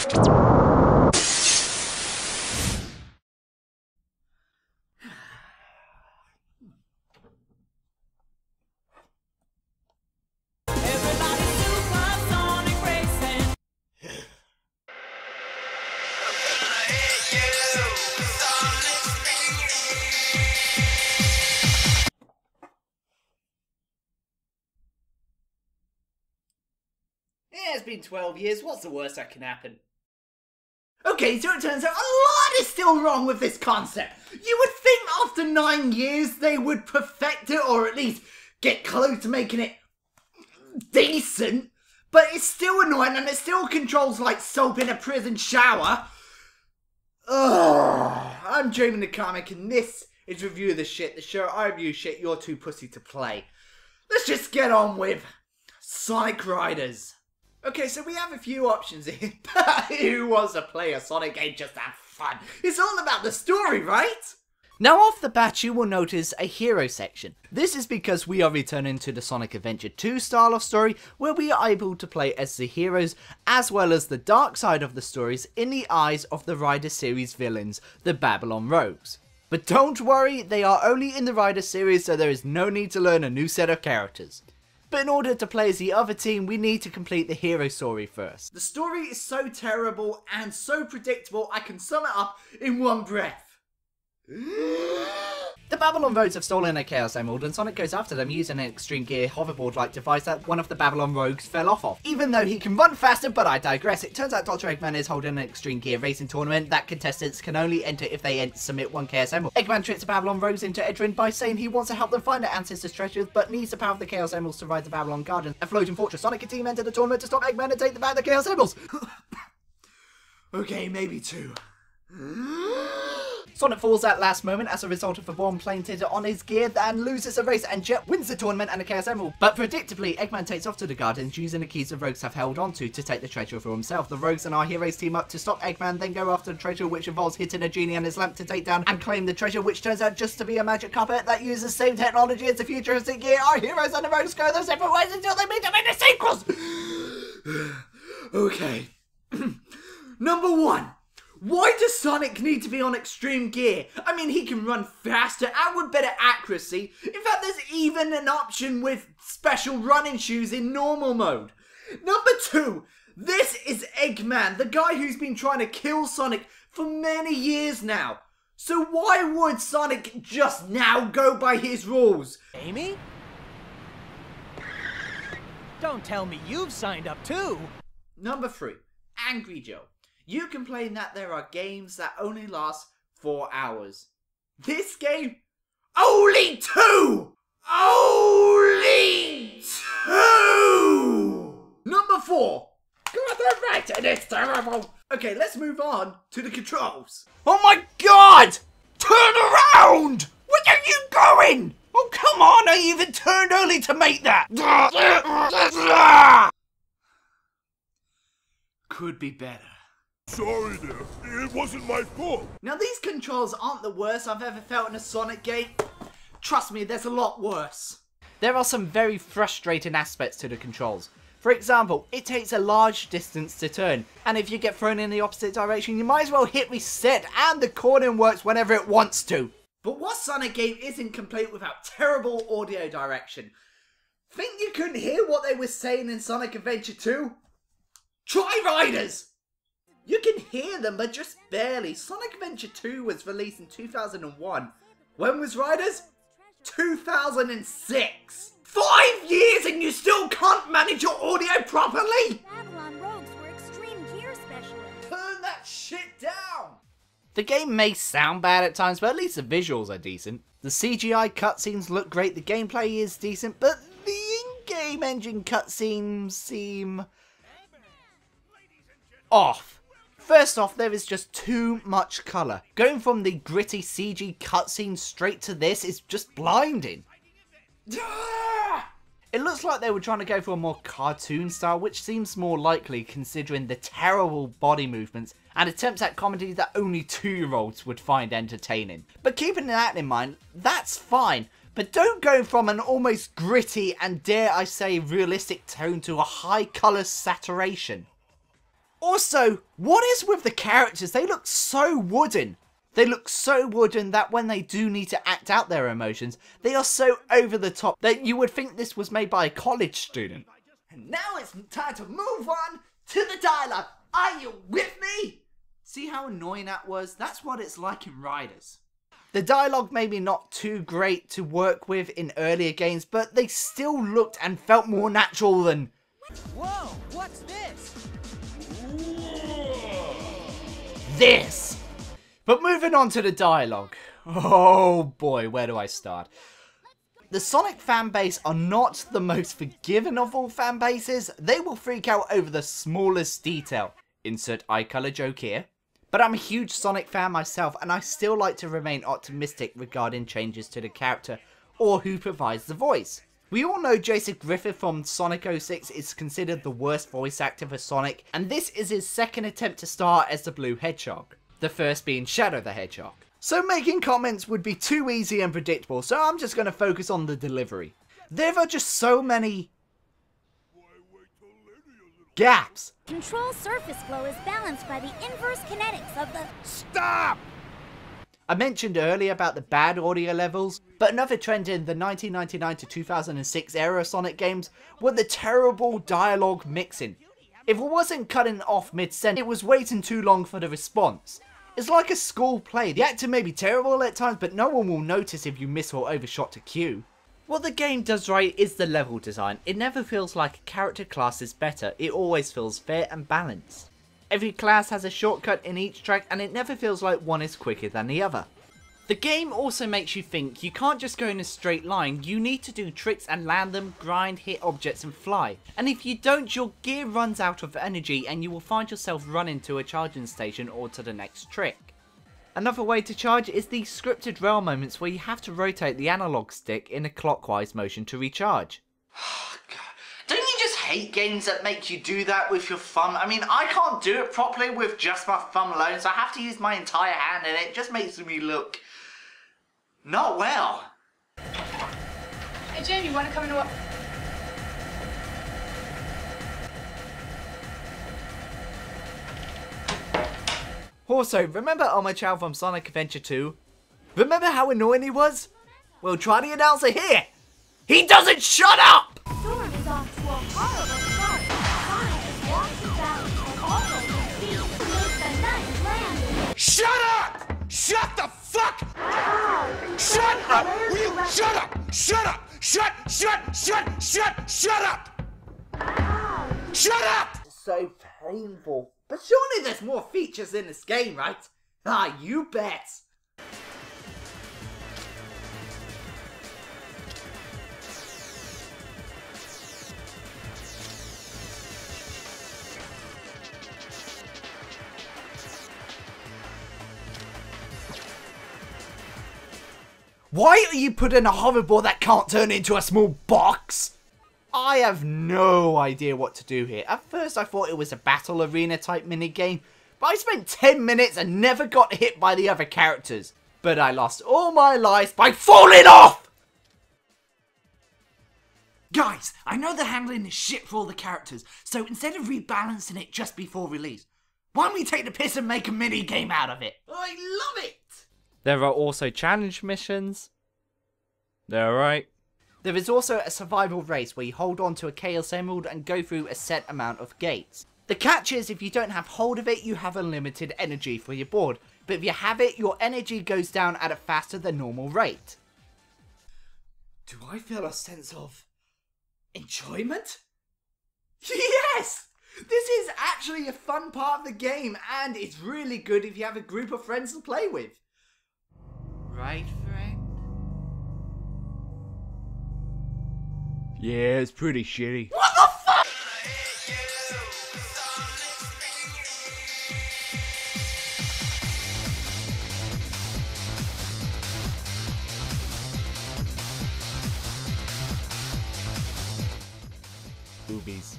It's been 12 years, what's the worst that can happen? Okay, so it turns out a lot is still wrong with this concept. You would think after 9 years they would perfect it, or at least get close to making it decent, but it's still annoying and it still controls like soap in a prison shower. Ugh. I'm Jamie the Comic and this is Review of the Shit, the show I review shit you're too pussy to play. Let's just get on with Sonic Riders. Okay, so we have a few options here. Who wants to play a Sonic game just to have fun? It's all about the story, right? Now off the bat you will notice a hero section. This is because we are returning to the Sonic Adventure 2 style of story where we are able to play as the heroes as well as the dark side of the stories in the eyes of the Rider series villains, the Babylon Rogues. But don't worry, they are only in the Rider series so there is no need to learn a new set of characters. But in order to play as the other team, we need to complete the hero story first. The story is so terrible and so predictable, I can sum it up in one breath. The Babylon Rogues have stolen a Chaos Emerald and Sonic goes after them using an Extreme Gear hoverboard-like device that one of the Babylon Rogues fell off of. Even though he can run faster, but I digress, it turns out Dr. Eggman is holding an Extreme Gear racing tournament that contestants can only enter if they submit one Chaos Emerald. Eggman tricks the Babylon Rogues into entering by saying he wants to help them find their ancestors' treasures, but needs the power of the Chaos Emeralds to ride the Babylon Garden, a floating fortress. Sonic and team enter the tournament to stop Eggman and take the Chaos Emeralds. Okay, maybe two. Sonic falls at last moment as a result of a bomb planted on his gear and loses a race, and Jet wins the tournament and a Chaos Emerald. But predictably, Eggman takes off to the gardens using the keys the Rogues have held onto to take the treasure for himself. The Rogues and our heroes team up to stop Eggman, then go after the treasure, which involves hitting a genie and his lamp to take down and claim the treasure, which turns out just to be a magic carpet that uses the same technology as the futuristic gear. Our heroes and the Rogues go their separate ways until they meet up in the sequels! Okay. Number one. Why does Sonic need to be on extreme gear? I mean, he can run faster and with better accuracy. In fact, there's even an option with special running shoes in normal mode. Number two, this is Eggman, the guy who's been trying to kill Sonic for many years now. So why would Sonic just now go by his rules? Amy? Don't tell me you've signed up too! Number three, Angry Joe. You complain that there are games that only last 4 hours. This game, only 2! Only 2! Number 4. Got that right and it's terrible. Okay, let's move on to the controls. Oh my god! Turn around! Where are you going? Oh come on, I even turned early to make that! Could be better. Sorry there, it wasn't my fault. Now these controls aren't the worst I've ever felt in a Sonic game. Trust me, there's a lot worse. There are some very frustrating aspects to the controls. For example, it takes a large distance to turn, and if you get thrown in the opposite direction, you might as well hit reset, and the cornering works whenever it wants to. But what Sonic game isn't complete without terrible audio direction? Think you couldn't hear what they were saying in Sonic Adventure 2? Try Riders! You can hear them, but just barely. Sonic Adventure 2 was released in 2001. When was Riders? 2006! 5 years and you still can't manage your audio properly? Babylon Rogues were extreme gear specialists. Turn that shit down! The game may sound bad at times, but at least the visuals are decent. The CGI cutscenes look great, the gameplay is decent, but the in-game engine cutscenes seem off. First off, there is just too much colour. Going from the gritty CG cutscene straight to this is just blinding. It looks like they were trying to go for a more cartoon style, which seems more likely considering the terrible body movements and attempts at comedy that only 2-year-olds would find entertaining. But keeping that in mind, that's fine. But don't go from an almost gritty and dare I say realistic tone to a high colour saturation. Also, what is with the characters? They look so wooden. They look so wooden that when they do need to act out their emotions, they are so over the top that you would think this was made by a college student. And now it's time to move on to the dialogue. Are you with me? See how annoying that was? That's what it's like in Riders. The dialogue maybe not too great to work with in earlier games, but they still looked and felt more natural than... Whoa, what's this? this. But moving on to the dialogue. Oh boy, where do I start? The Sonic fanbase are not the most forgiving of all fanbases. They will freak out over the smallest detail. Insert eye colour joke here. But I'm a huge Sonic fan myself, and I still like to remain optimistic regarding changes to the character or who provides the voice. We all know Jason Griffith from Sonic 06 is considered the worst voice actor for Sonic, and this is his second attempt to star as the Blue Hedgehog, the first being Shadow the Hedgehog. So making comments would be too easy and predictable, so I'm just going to focus on the delivery. There are just so many gaps. Control surface flow is balanced by the inverse kinetics of the... Stop! I mentioned earlier about the bad audio levels, but another trend in the 1999 to 2006 era Sonic games were the terrible dialogue mixing. If it wasn't cutting off mid-sentence, it was waiting too long for the response. It's like a school play. The acting may be terrible at times, but no one will notice if you miss or overshot to cue. What the game does right is the level design. It never feels like a character class is better, it always feels fair and balanced. Every class has a shortcut in each track and it never feels like one is quicker than the other. The game also makes you think you can't just go in a straight line, you need to do tricks and land them, grind, hit objects and fly. And if you don't, your gear runs out of energy and you will find yourself running to a charging station or to the next trick. Another way to charge is the scripted rail moments where you have to rotate the analog stick in a clockwise motion to recharge. Don't you just hate games that make you do that with your thumb? I mean, I can't do it properly with just my thumb alone, so I have to use my entire hand and it just makes me look not well. Hey Jamie, you want to come into what? Also, remember Omochao from Sonic Adventure 2? Remember how annoying he was? Well, try the announcer here! He doesn't shut up! Storm is off to a horrible start. Sonic is lost his balance and also his feet makes a nice landing. Shut up! Shut the fuck! Shut up! Will you shut up! Shut up! Shut up! Shut up! So painful. But surely there's more features in this game, right? Ah, you bet! Why are you putting a hoverboard that can't turn into a small box? I have no idea what to do here. At first I thought it was a battle arena type minigame, but I spent 10 minutes and never got hit by the other characters. But I lost all my lives by falling off! Guys, I know the handling is shit for all the characters, so instead of rebalancing it just before release, why don't we take the piss and make a minigame out of it? I love it! There are also challenge missions. They're alright. There is also a survival race where you hold on to a Chaos Emerald and go through a set amount of gates. The catch is if you don't have hold of it, you have unlimited energy for your board. But if you have it, your energy goes down at a faster than normal rate. Do I feel a sense of enjoyment? Yes! This is actually a fun part of the game and it's really good if you have a group of friends to play with. Right, friend? Yeah, it's pretty shitty. What the fuck? Boobies.